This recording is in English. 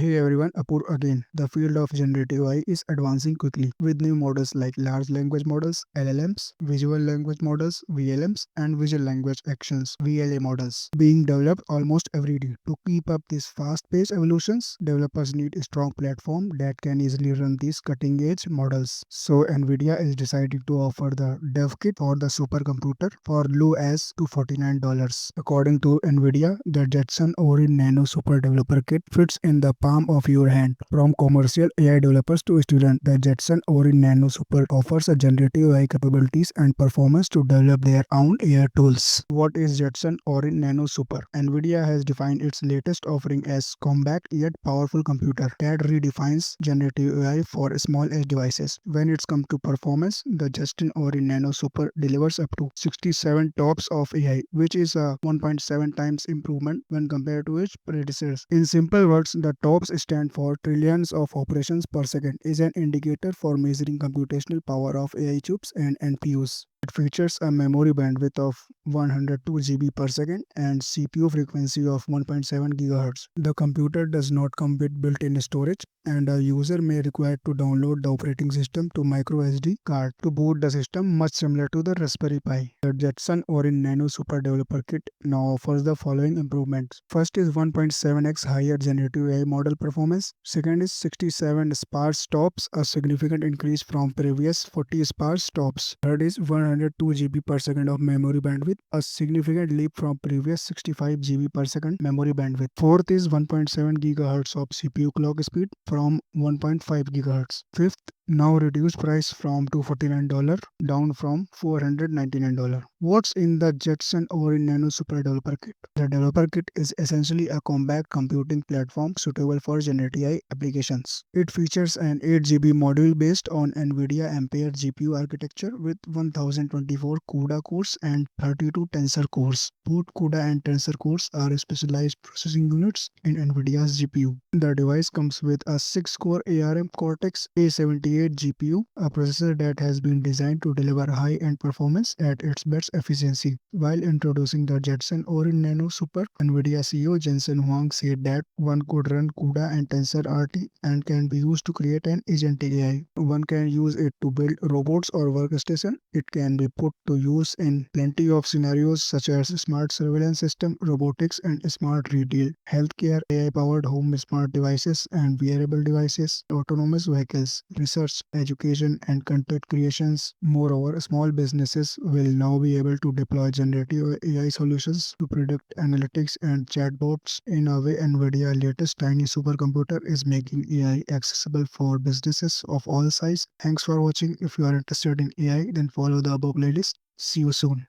Hey everyone, Apur again. The field of generative AI is advancing quickly with new models like large language models (LLMs), visual language models (VLMs), and visual language actions (VLA) models being developed almost every day. To keep up these fast-paced evolutions, developers need a strong platform that can easily run these cutting-edge models. So NVIDIA is deciding to offer the dev kit for the supercomputer for low as $249. According to NVIDIA, the Jetson Orin Nano Super Developer Kit fits in the palm of your hand. From commercial AI developers to students, the Jetson Orin Nano Super offers a generative AI capabilities and performance to develop their own AI tools. What is Jetson Orin Nano Super? NVIDIA has defined its latest offering as compact yet powerful computer that redefines generative AI for small edge devices. When it's come to performance, the Jetson Orin Nano Super delivers up to 67 TOPS of AI, which is a 1.7 times improvement when compared to its predecessors. In simple words, the TOPS stand for trillions of operations per second, is an indicator for measuring computational power of AI chips and NPUs. It features a memory bandwidth of 102 GB per second and CPU frequency of 1.7 GHz. The computer does not come with built-in storage, and a user may require to download the operating system to micro SD card to boot the system, much similar to the Raspberry Pi. The Jetson Orin Nano Super Developer Kit now offers the following improvements. First is 1.7x higher generative AI model performance. Second is 67 sparse TOPS, a significant increase from previous 40 sparse TOPS. Third is 102 GB per second of memory bandwidth, a significant leap from previous 65 GB per second memory bandwidth. Fourth is 1.7 GHz of CPU clock speed from 1.5 GHz. Fifth, now reduced price from $249 down from $499. What's in the Jetson Orin Nano Super Developer Kit? The Developer Kit is essentially a compact computing platform suitable for generative AI applications. It features an 8 GB module based on NVIDIA Ampere GPU architecture with 1024 CUDA cores and 32 Tensor cores. Both CUDA and Tensor cores are specialized processing units in NVIDIA's GPU. The device comes with a 6-core ARM Cortex A78 GPU, a processor that has been designed to deliver high-end performance at its best efficiency. While introducing the Jetson Orin Nano Super, NVIDIA CEO Jensen Huang said that one could run CUDA and Tensor RT and can be used to create an agentic AI. One can use it to build robots or workstation. It can be put to use in plenty of scenarios such as smart surveillance system, robotics, and smart retail, healthcare, AI-powered home smart devices, and wearable devices, autonomous vehicles, research, education, and content creations. Moreover, small businesses will now be able to deploy generative AI solutions to predict analytics and chatbots in a way NVIDIA latest tiny supercomputer is making AI accessible for businesses of all sizes. Thanks for watching. If you are interested in AI, then follow the above playlist. See you soon.